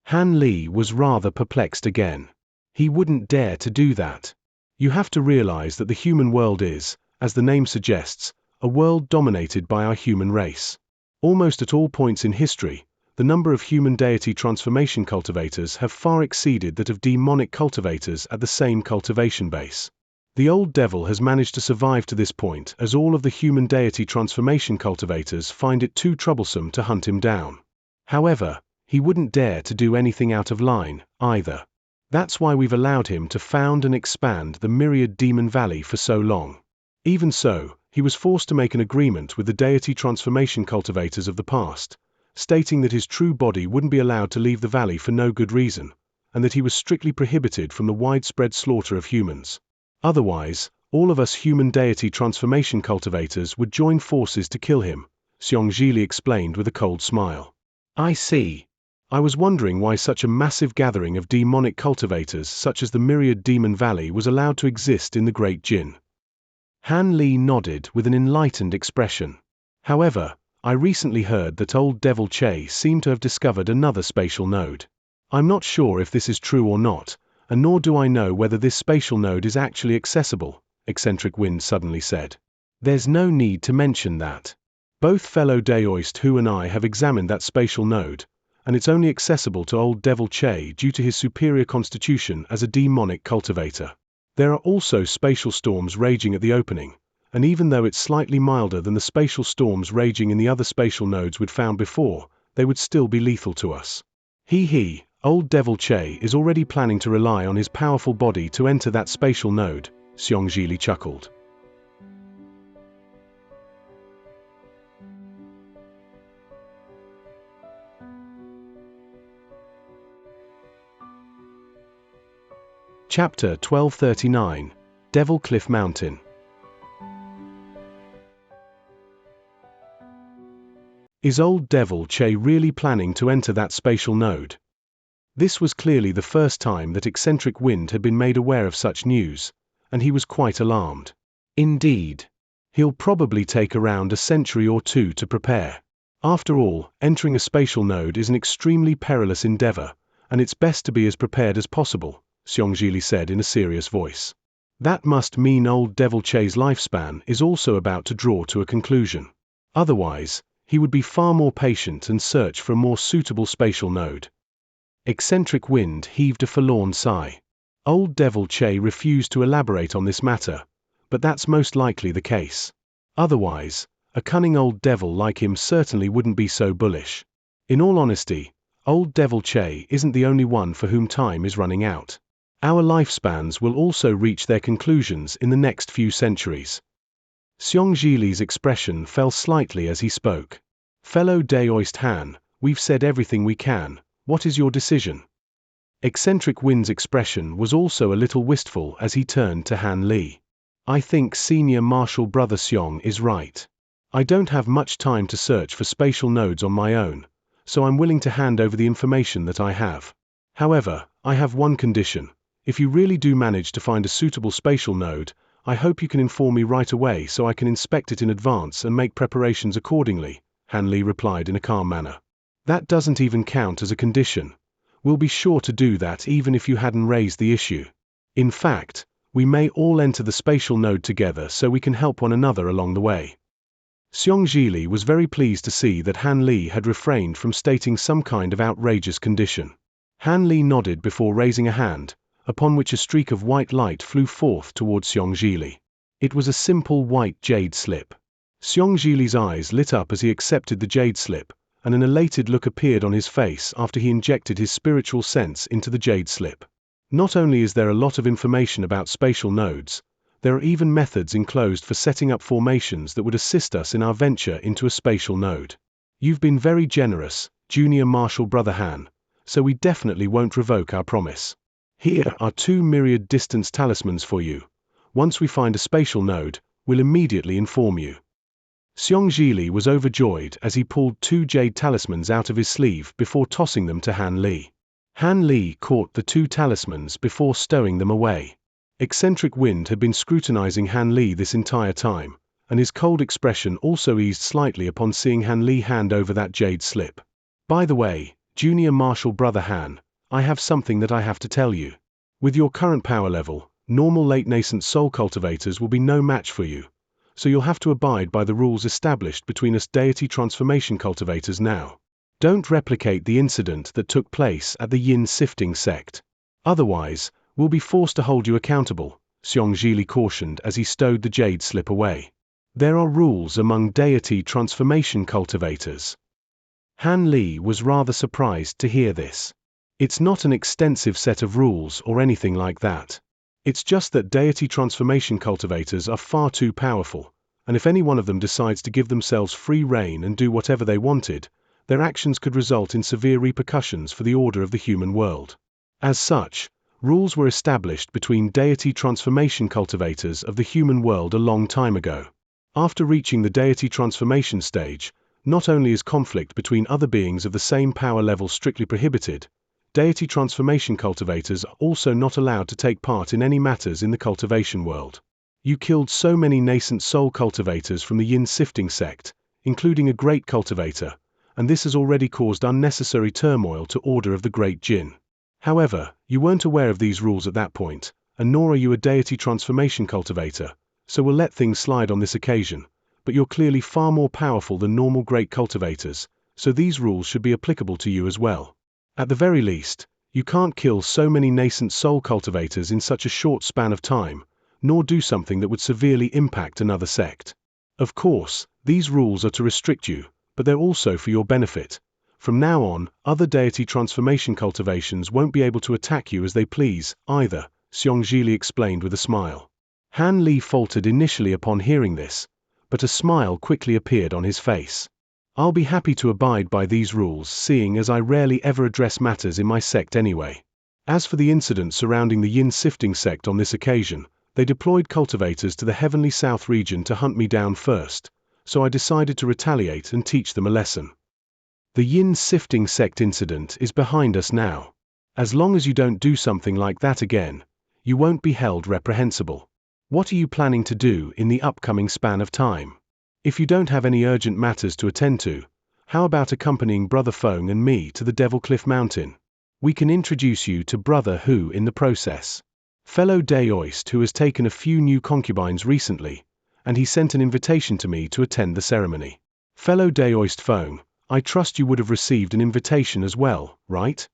Han Li was rather perplexed again. He wouldn't dare to do that. You have to realize that the human world is, as the name suggests, a world dominated by our human race. Almost at all points in history, the number of human deity transformation cultivators have far exceeded that of demonic cultivators at the same cultivation base. The old devil has managed to survive to this point as all of the human deity transformation cultivators find it too troublesome to hunt him down. However, he wouldn't dare to do anything out of line, either. That's why we've allowed him to found and expand the Myriad Demon Valley for so long. Even so, he was forced to make an agreement with the deity transformation cultivators of the past, stating that his true body wouldn't be allowed to leave the valley for no good reason, and that he was strictly prohibited from the widespread slaughter of humans. Otherwise, all of us human deity transformation cultivators would join forces to kill him, Xianxia explained with a cold smile. "I see. I was wondering why such a massive gathering of demonic cultivators such as the Myriad Demon Valley was allowed to exist in the Great Jin." Han Li nodded with an enlightened expression. "However, I recently heard that old Devil Che seemed to have discovered another spatial node. I'm not sure if this is true or not, and nor do I know whether this spatial node is actually accessible," Eccentric Wind suddenly said. "There's no need to mention that. Both fellow Daoist Hu and I have examined that spatial node, and it's only accessible to old Devil Che due to his superior constitution as a demonic cultivator. There are also spatial storms raging at the opening, and even though it's slightly milder than the spatial storms raging in the other spatial nodes we'd found before, they would still be lethal to us. Old Devil Che is already planning to rely on his powerful body to enter that spatial node," Xianxia chuckled. Chapter 1239, Devil Cliff Mountain. Is old Devil Che really planning to enter that spatial node? This was clearly the first time that Eccentric Wind had been made aware of such news, and he was quite alarmed. Indeed. He'll probably take around a century or two to prepare. After all, entering a spatial node is an extremely perilous endeavor, and it's best to be as prepared as possible, Xianxia said in a serious voice. That must mean old Devil Che's lifespan is also about to draw to a conclusion. Otherwise, he would be far more patient and search for a more suitable spatial node. Eccentric Wind heaved a forlorn sigh. Old Devil Che refused to elaborate on this matter, but that's most likely the case. Otherwise, a cunning old devil like him certainly wouldn't be so bullish. In all honesty, old Devil Che isn't the only one for whom time is running out. Our lifespans will also reach their conclusions in the next few centuries. Xianxia's expression fell slightly as he spoke. Fellow Daoist Han, we've said everything we can. What is your decision? Eccentric Wind's expression was also a little wistful as he turned to Han Li. I think Senior Marshal Brother Xiong is right. I don't have much time to search for spatial nodes on my own, so I'm willing to hand over the information that I have. However, I have one condition. If you really do manage to find a suitable spatial node, I hope you can inform me right away so I can inspect it in advance and make preparations accordingly, Han Li replied in a calm manner. That doesn't even count as a condition. We'll be sure to do that even if you hadn't raised the issue. In fact, we may all enter the spatial node together so we can help one another along the way. Xianxia was very pleased to see that Han Li had refrained from stating some kind of outrageous condition. Han Li nodded before raising a hand, upon which a streak of white light flew forth towards Xianxia. It was a simple white jade slip. Xianxia's eyes lit up as he accepted the jade slip, and an elated look appeared on his face after he injected his spiritual sense into the jade slip. Not only is there a lot of information about spatial nodes, there are even methods enclosed for setting up formations that would assist us in our venture into a spatial node. You've been very generous, Junior Marshal Brother Han, so we definitely won't revoke our promise. Here are 2 myriad distance talismans for you. Once we find a spatial node, we'll immediately inform you. Xianxia was overjoyed as he pulled 2 jade talismans out of his sleeve before tossing them to Han Li. Han Li caught the 2 talismans before stowing them away. Eccentric Wind had been scrutinizing Han Li this entire time, and his cold expression also eased slightly upon seeing Han Li hand over that jade slip. By the way, Junior Marshal Brother Han, I have something that I have to tell you. With your current power level, normal late nascent soul cultivators will be no match for you, so you'll have to abide by the rules established between us deity transformation cultivators now. Don't replicate the incident that took place at the Yin Sifting sect. Otherwise, we'll be forced to hold you accountable, Xianxia cautioned as he stowed the jade slip away. There are rules among deity transformation cultivators. Han Li was rather surprised to hear this. It's not an extensive set of rules or anything like that. It's just that deity transformation cultivators are far too powerful, and if any one of them decides to give themselves free rein and do whatever they wanted, their actions could result in severe repercussions for the order of the human world. As such, rules were established between deity transformation cultivators of the human world a long time ago. After reaching the deity transformation stage, not only is conflict between other beings of the same power level strictly prohibited, deity transformation cultivators are also not allowed to take part in any matters in the cultivation world. You killed so many nascent soul cultivators from the Yin Sifting sect, including a great cultivator, and this has already caused unnecessary turmoil to Order of the Great Jin. However, you weren't aware of these rules at that point, and nor are you a deity transformation cultivator, so we'll let things slide on this occasion, but you're clearly far more powerful than normal great cultivators, so these rules should be applicable to you as well. At the very least, you can't kill so many nascent soul cultivators in such a short span of time, nor do something that would severely impact another sect. Of course, these rules are to restrict you, but they're also for your benefit. From now on, other deity transformation cultivations won't be able to attack you as they please, either, Xianxia explained with a smile. Han Li faltered initially upon hearing this, but a smile quickly appeared on his face. I'll be happy to abide by these rules, seeing as I rarely ever address matters in my sect anyway. As for the incident surrounding the yin sifting sect on this occasion, they deployed cultivators to the heavenly south region to hunt me down first, so I decided to retaliate and teach them a lesson. The yin sifting sect incident is behind us now. As long as you don't do something like that again, you won't be held reprehensible. What are you planning to do in the upcoming span of time? If you don't have any urgent matters to attend to, how about accompanying Brother Feng and me to the Devil Cliff Mountain? We can introduce you to Brother Hu in the process. Fellow Daoist who has taken a few new concubines recently, and he sent an invitation to me to attend the ceremony. Fellow Daoist Feng, I trust you would have received an invitation as well, right?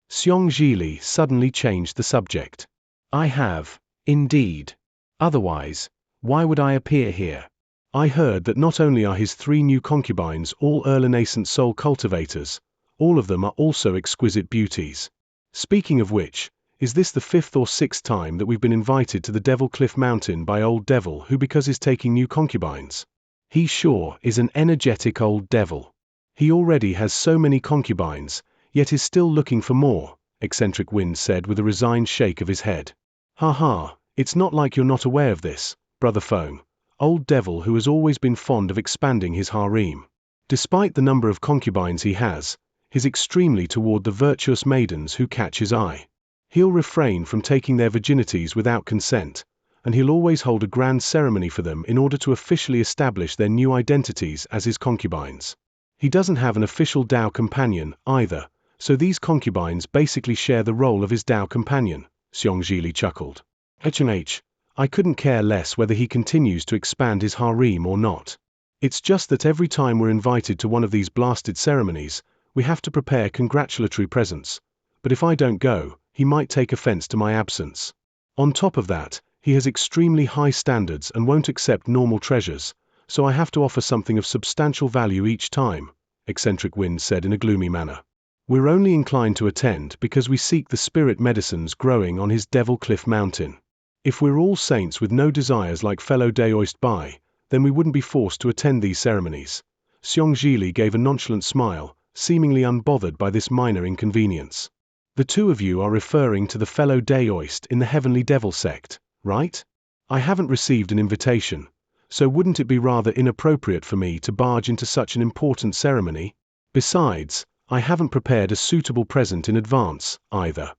Xianxia suddenly changed the subject. I have, indeed. Otherwise, why would I appear here? I heard that not only are his 3 new concubines all early-nascent soul cultivators, all of them are also exquisite beauties. Speaking of which, is this the 5th or 6th time that we've been invited to the Devil Cliff Mountain by old devil who because is taking new concubines? He sure is an energetic old devil. He already has so many concubines, yet is still looking for more, Eccentric Wind said with a resigned shake of his head. Ha ha, it's not like you're not aware of this, Brother Feng, old devil who has always been fond of expanding his harem. Despite the number of concubines he has, he's extremely toward the virtuous maidens who catch his eye. He'll refrain from taking their virginities without consent, and he'll always hold a grand ceremony for them in order to officially establish their new identities as his concubines. He doesn't have an official Dao companion, either, so these concubines basically share the role of his Dao companion, Xianxia chuckled. I couldn't care less whether he continues to expand his harem or not. It's just that every time we're invited to one of these blasted ceremonies, we have to prepare congratulatory presents, but if I don't go, he might take offense to my absence. On top of that, he has extremely high standards and won't accept normal treasures, so I have to offer something of substantial value each time, Eccentric Wind said in a gloomy manner. We're only inclined to attend because we seek the spirit medicines growing on his Devil Cliff Mountain. If we're all saints with no desires like fellow Daoist Bai, then we wouldn't be forced to attend these ceremonies. Xianxia gave a nonchalant smile, seemingly unbothered by this minor inconvenience. The two of you are referring to the fellow Daoist in the Heavenly Devil sect, right? I haven't received an invitation, so wouldn't it be rather inappropriate for me to barge into such an important ceremony? Besides, I haven't prepared a suitable present in advance, either.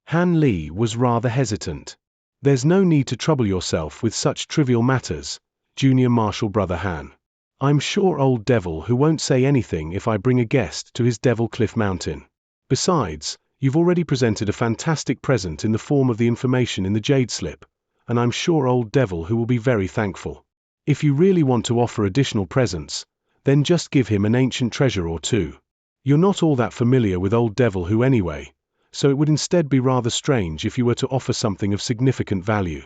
Han Li was rather hesitant. There's no need to trouble yourself with such trivial matters, Junior Marshal Brother Han. I'm sure old devil who won't say anything if I bring a guest to his Devil Cliff Mountain. Besides, you've already presented a fantastic present in the form of the information in the jade slip, and I'm sure old devil who will be very thankful. If you really want to offer additional presents, then just give him an ancient treasure or two. You're not all that familiar with old devil who anyway, so it would instead be rather strange if you were to offer something of significant value.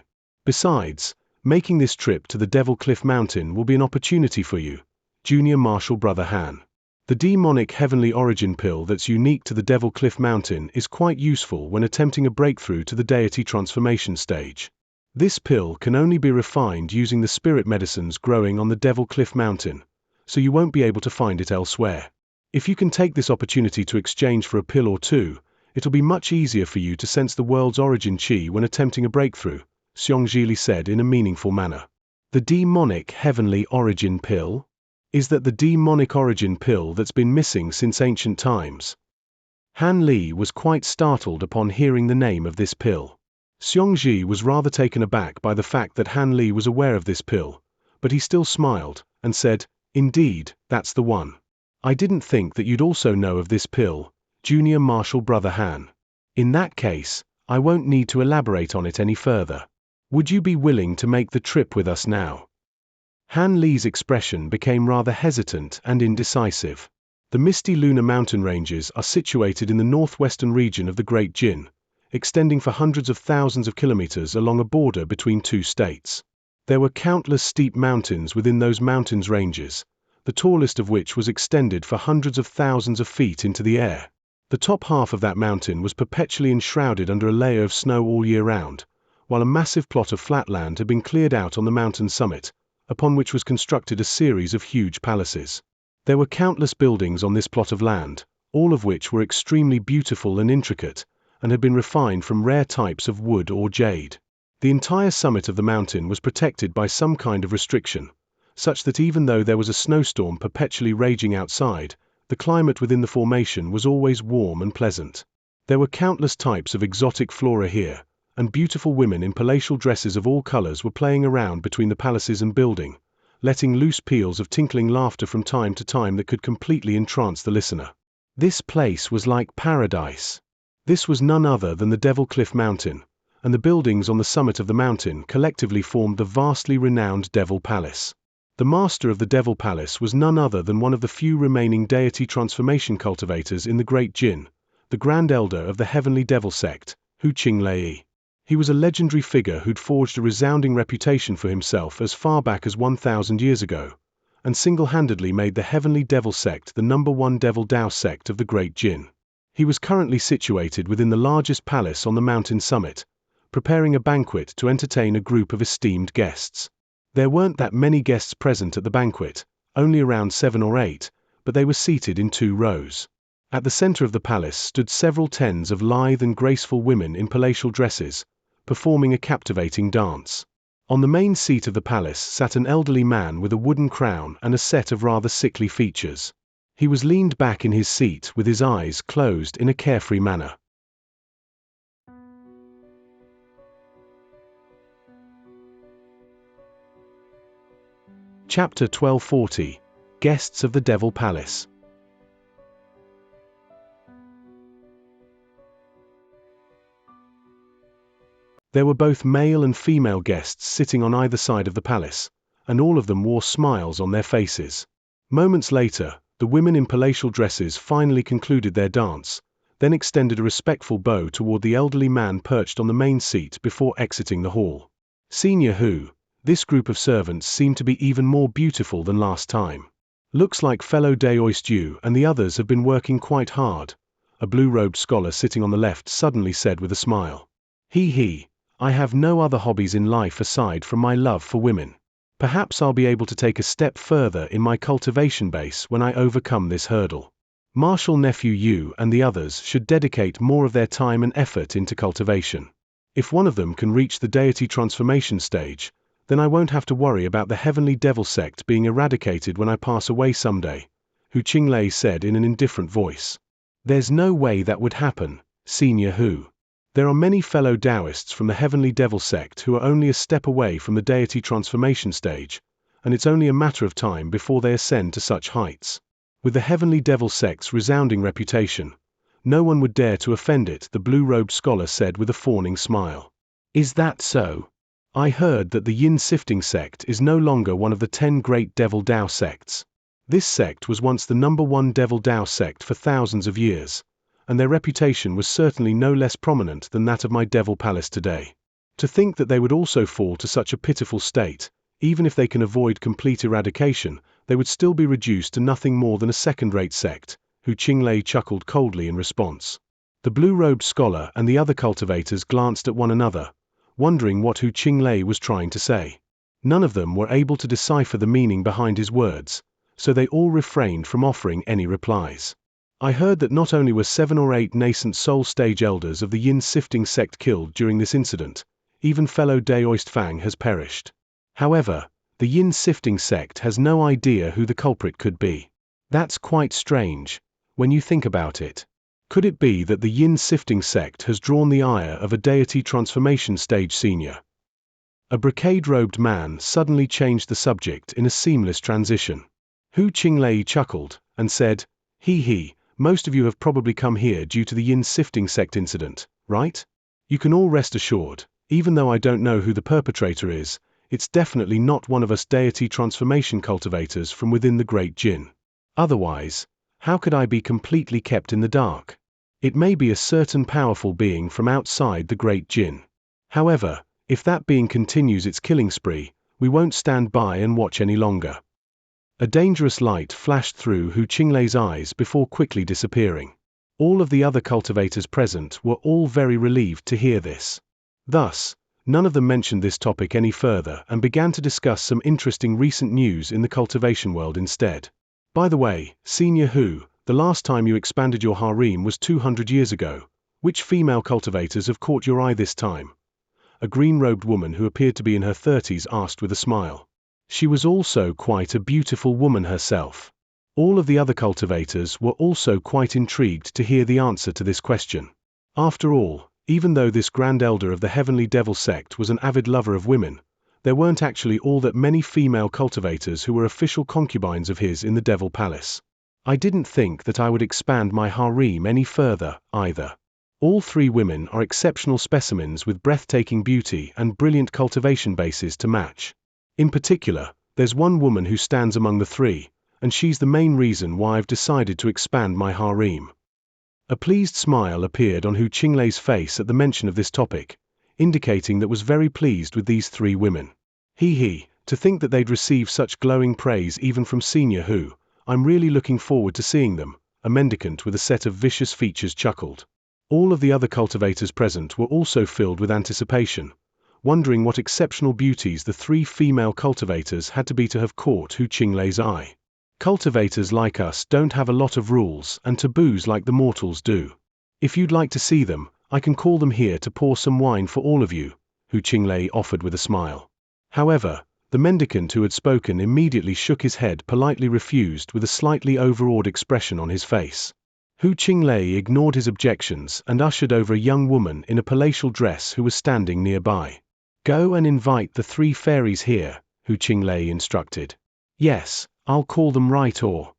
Besides, making this trip to the Devil Cliff Mountain will be an opportunity for you, Junior Marshal Brother Han. The demonic heavenly origin pill that's unique to the Devil Cliff Mountain is quite useful when attempting a breakthrough to the deity transformation stage. This pill can only be refined using the spirit medicines growing on the Devil Cliff Mountain, so you won't be able to find it elsewhere. If you can take this opportunity to exchange for a pill or two, it'll be much easier for you to sense the world's origin chi when attempting a breakthrough, Xianxia said in a meaningful manner. The demonic heavenly origin pill? Is that the demonic origin pill that's been missing since ancient times? Han Li was quite startled upon hearing the name of this pill. Xianxia was rather taken aback by the fact that Han Li was aware of this pill, but he still smiled, and said, "Indeed, that's the one. I didn't think that you'd also know of this pill, Junior Marshal Brother Han. In that case, I won't need to elaborate on it any further. Would you be willing to make the trip with us now?" Han Li's expression became rather hesitant and indecisive. The misty lunar mountain ranges are situated in the northwestern region of the Great Jin, extending for hundreds of thousands of kilometers along a border between two states. There were countless steep mountains within those mountains ranges, the tallest of which was extended for hundreds of thousands of feet into the air. The top half of that mountain was perpetually enshrouded under a layer of snow all year round, while a massive plot of flat land had been cleared out on the mountain summit, upon which was constructed a series of huge palaces. There were countless buildings on this plot of land, all of which were extremely beautiful and intricate, and had been refined from rare types of wood or jade. The entire summit of the mountain was protected by some kind of restriction, such that even though there was a snowstorm perpetually raging outside, the climate within the formation was always warm and pleasant. There were countless types of exotic flora here, and beautiful women in palatial dresses of all colors were playing around between the palaces and building, letting loose peals of tinkling laughter from time to time that could completely entrance the listener. This place was like paradise. This was none other than the Devil Cliff Mountain, and the buildings on the summit of the mountain collectively formed the vastly renowned Devil Palace. The master of the Devil Palace was none other than one of the few remaining deity transformation cultivators in the Great Jin, the Grand Elder of the Heavenly Devil Sect, Xianxia. He was a legendary figure who'd forged a resounding reputation for himself as far back as 1,000 years ago, and single-handedly made the Heavenly Devil Sect the #1 Devil Dao sect of the Great Jin. He was currently situated within the largest palace on the mountain summit, preparing a banquet to entertain a group of esteemed guests. There weren't that many guests present at the banquet, only around 7 or 8, but they were seated in 2 rows. At the center of the palace stood several tens of lithe and graceful women in palatial dresses, performing a captivating dance. On the main seat of the palace sat an elderly man with a wooden crown and a set of rather sickly features. He was leaned back in his seat with his eyes closed in a carefree manner. Chapter 1240. Guests of the Devil Palace. There were both male and female guests sitting on either side of the palace, and all of them wore smiles on their faces. Moments later, the women in palatial dresses finally concluded their dance, then extended a respectful bow toward the elderly man perched on the main seat before exiting the hall. Xianxia who, this group of servants seemed to be even more beautiful than last time. Looks like fellow Daoist you and the others have been working quite hard, a blue-robed scholar sitting on the left suddenly said with a smile. He. I have no other hobbies in life aside from my love for women. Perhaps I'll be able to take a step further in my cultivation base when I overcome this hurdle. Martial nephew you and the others should dedicate more of their time and effort into cultivation. If one of them can reach the deity transformation stage, then I won't have to worry about the Heavenly Devil Sect being eradicated when I pass away someday, Xianxia said in an indifferent voice. There's no way that would happen, Xianxia who. There are many fellow Taoists from the Heavenly Devil Sect who are only a step away from the deity transformation stage, and it's only a matter of time before they ascend to such heights. With the Heavenly Devil Sect's resounding reputation, no one would dare to offend it, the blue-robed scholar said with a fawning smile. Is that so? I heard that the Yin Sifting Sect is no longer one of the 10 great Devil Dao sects. This sect was once the #1 Devil Dao sect for thousands of years, and their reputation was certainly no less prominent than that of my Devil Palace today. To think that they would also fall to such a pitiful state, even if they can avoid complete eradication, they would still be reduced to nothing more than a second-rate sect, Xianxia chuckled coldly in response. The blue-robed scholar and the other cultivators glanced at one another, wondering what Xianxia was trying to say. None of them were able to decipher the meaning behind his words, so they all refrained from offering any replies. I heard that not only were 7 or 8 nascent soul stage elders of the Yin Sifting Sect killed during this incident, even fellow Daoist Fang has perished. However, the Yin Sifting Sect has no idea who the culprit could be. That's quite strange, when you think about it. Could it be that the Yin Sifting Sect has drawn the ire of a deity transformation stage senior? A brocade-robed man suddenly changed the subject in a seamless transition. Xianxia chuckled, and said, He. Most of you have probably come here due to the Yin Sifting Sect incident, right? You can all rest assured, even though I don't know who the perpetrator is, it's definitely not one of us deity transformation cultivators from within the Great Jin. Otherwise, how could I be completely kept in the dark? It may be a certain powerful being from outside the Great Jin. However, if that being continues its killing spree, we won't stand by and watch any longer. A dangerous light flashed through Xianxia's eyes before quickly disappearing. All of the other cultivators present were all very relieved to hear this. Thus, none of them mentioned this topic any further and began to discuss some interesting recent news in the cultivation world instead. By the way, Xianxia who, the last time you expanded your harem was 200 years ago. Which female cultivators have caught your eye this time? A green-robed woman who appeared to be in her 30s asked with a smile. She was also quite a beautiful woman herself. All of the other cultivators were also quite intrigued to hear the answer to this question. After all, even though this Grand Elder of the Heavenly Devil sect was an avid lover of women, there weren't actually all that many female cultivators who were official concubines of his in the Devil Palace. I didn't think that I would expand my harem any further, either. All three women are exceptional specimens with breathtaking beauty and brilliant cultivation bases to match. In particular, there's one woman who stands among the three, and she's the main reason why I've decided to expand my harem. A pleased smile appeared on Hu Qinglei's face at the mention of this topic, indicating that was very pleased with these three women. To think that they'd receive such glowing praise even from Senior Hu. I'm really looking forward to seeing them, a mendicant with a set of vicious features chuckled. All of the other cultivators present were also filled with anticipation, wondering what exceptional beauties the three female cultivators had to be to have caught Hu Qinglei's eye. Cultivators like us don't have a lot of rules and taboos like the mortals do. If you'd like to see them, I can call them here to pour some wine for all of you, Hu Qinglei offered with a smile. However, the mendicant who had spoken immediately shook his head, politely refused with a slightly overawed expression on his face. Hu Qinglei ignored his objections and ushered over a young woman in a palatial dress who was standing nearby. Go and invite the three fairies here, Hu Qinglei instructed. Yes, I'll call them right or.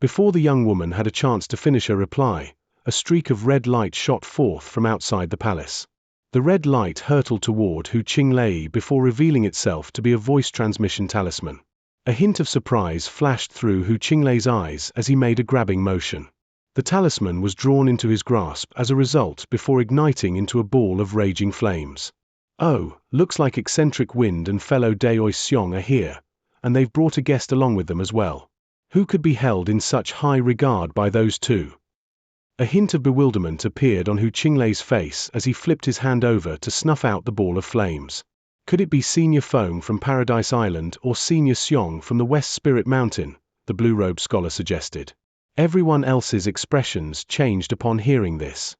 Before the young woman had a chance to finish her reply, a streak of red light shot forth from outside the palace. The red light hurtled toward Hu Qinglei before revealing itself to be a voice transmission talisman. A hint of surprise flashed through Hu Qinglei's eyes as he made a grabbing motion. The talisman was drawn into his grasp as a result before igniting into a ball of raging flames. Oh, looks like eccentric Wind and fellow Daoi Xiong are here, and they've brought a guest along with them as well. Who could be held in such high regard by those two? A hint of bewilderment appeared on Hu Qinglei's face as he flipped his hand over to snuff out the ball of flames. Could it be Senior Feng from Paradise Island or Senior Xiong from the West Spirit Mountain? The blue-robed scholar suggested. Everyone else's expressions changed upon hearing this.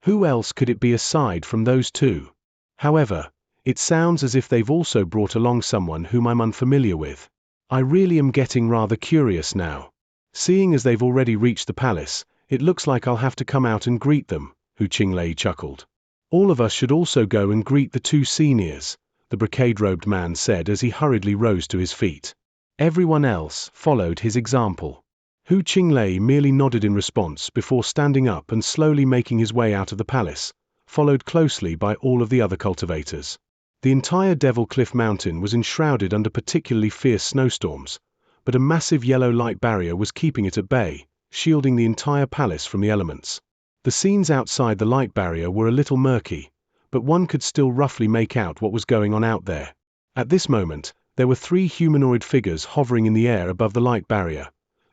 Who else could it be aside from those two? However, it sounds as if they've also brought along someone whom I'm unfamiliar with. I really am getting rather curious now. Seeing as they've already reached the palace, it looks like I'll have to come out and greet them, Hu Qinglei chuckled. All of us should also go and greet the two seniors, the brocade-robed man said as he hurriedly rose to his feet. Everyone else followed his example. Hu Qinglei merely nodded in response before standing up and slowly making his way out of the palace, followed closely by all of the other cultivators. The entire Devil Cliff Mountain was enshrouded under particularly fierce snowstorms, but a massive yellow light barrier was keeping it at bay, shielding the entire palace from the elements. The scenes outside the light barrier were a little murky, but one could still roughly make out what was going on out there. At this moment, there were three humanoid figures hovering in the air above the light barrier,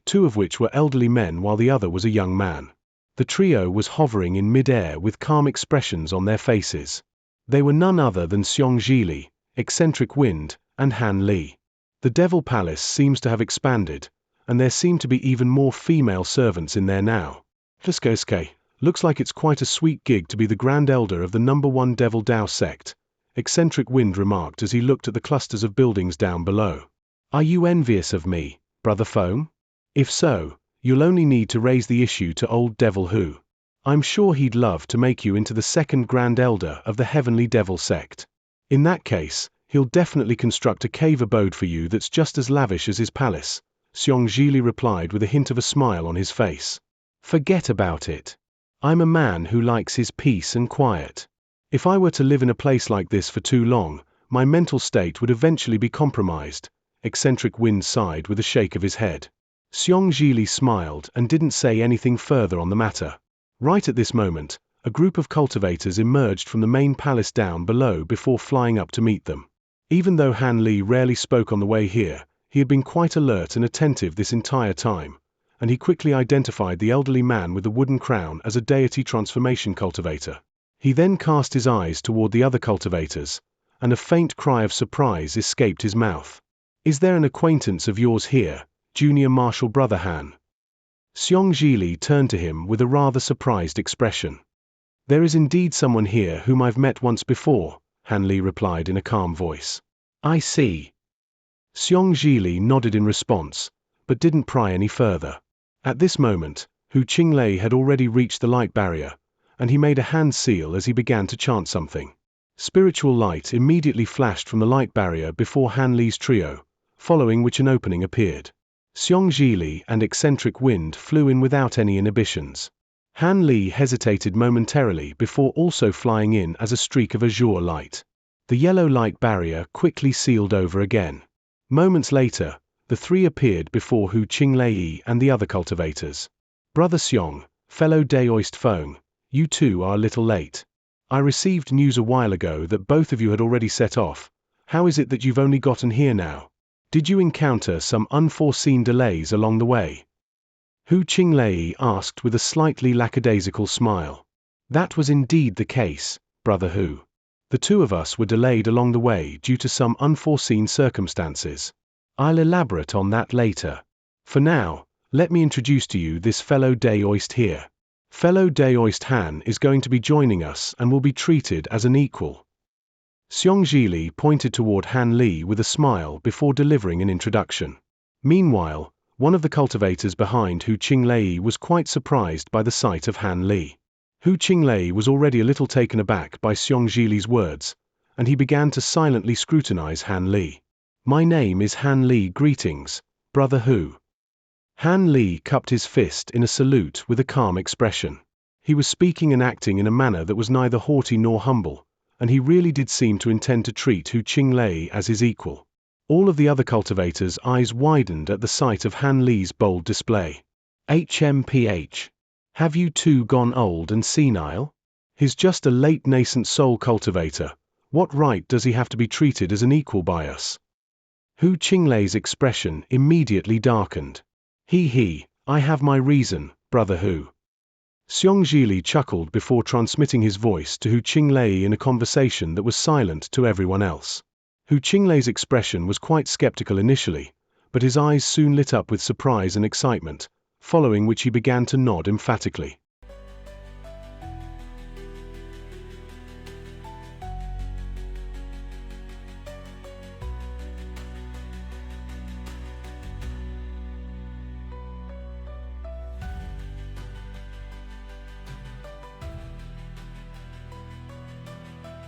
two of which were elderly men while the other was a young man. The trio was hovering in mid-air with calm expressions on their faces. They were none other than Xianxia, Eccentric Wind, and Han Li. The Devil Palace seems to have expanded, and there seem to be even more female servants in there now. Looks like it's quite a sweet gig to be the Grand Elder of the #1 Devil Dao sect, Eccentric Wind remarked as he looked at the clusters of buildings down below. Are you envious of me, Brother Foam? If so, you'll only need to raise the issue to old Devil Hu. I'm sure he'd love to make you into the second Grand Elder of the Heavenly Devil sect. In that case, he'll definitely construct a cave abode for you that's just as lavish as his palace, Xianxia replied with a hint of a smile on his face. Forget about it. I'm a man who likes his peace and quiet. If I were to live in a place like this for too long, my mental state would eventually be compromised, Eccentric Wind sighed with a shake of his head. Xianxia smiled and didn't say anything further on the matter. Right at this moment, a group of cultivators emerged from the main palace down below before flying up to meet them. Even though Han Li rarely spoke on the way here, he had been quite alert and attentive this entire time, and he quickly identified the elderly man with the wooden crown as a deity transformation cultivator. He then cast his eyes toward the other cultivators, and a faint cry of surprise escaped his mouth. Is there an acquaintance of yours here, Junior Marshal Brother Han? Xianxia turned to him with a rather surprised expression. There is indeed someone here whom I've met once before, Han Li replied in a calm voice. I see. Xianxia nodded in response, but didn't pry any further. At this moment, Hu Qinglei had already reached the light barrier, and he made a hand seal as he began to chant something. Spiritual light immediately flashed from the light barrier before Han Li's trio, following which an opening appeared. Xianxia and eccentric wind flew in without any inhibitions. Han Li hesitated momentarily before also flying in as a streak of azure light. The yellow light barrier quickly sealed over again. Moments later, the three appeared before Hu Qinglei and the other cultivators. Brother Xiong, fellow Daoist Feng, you too are a little late. I received news a while ago that both of you had already set off. How is it that you've only gotten here now? Did you encounter some unforeseen delays along the way? Hu Qinglei asked with a slightly lackadaisical smile. That was indeed the case, Brother Hu. The two of us were delayed along the way due to some unforeseen circumstances. I'll elaborate on that later. For now, let me introduce to you this fellow Daoist here. Fellow Daoist Han is going to be joining us and will be treated as an equal. Xianxia pointed toward Han Li with a smile before delivering an introduction. Meanwhile, one of the cultivators behind Hu Qinglei was quite surprised by the sight of Han Li. Hu Qinglei was already a little taken aback by Xianxia's words, and he began to silently scrutinize Han Li. My name is Han Li. Greetings, Brother Hu. Han Li cupped his fist in a salute with a calm expression. He was speaking and acting in a manner that was neither haughty nor humble, and he really did seem to intend to treat Hu Qinglei as his equal. All of the other cultivators' eyes widened at the sight of Han Li's bold display. HMPH. Have you two gone old and senile? He's just a late nascent soul cultivator. What right does he have to be treated as an equal by us? Hu Qinglei's expression immediately darkened. I have my reason, Brother Hu. Xianxia chuckled before transmitting his voice to Hu Qinglei in a conversation that was silent to everyone else. Hu Qinglei's expression was quite skeptical initially, but his eyes soon lit up with surprise and excitement, following which he began to nod emphatically.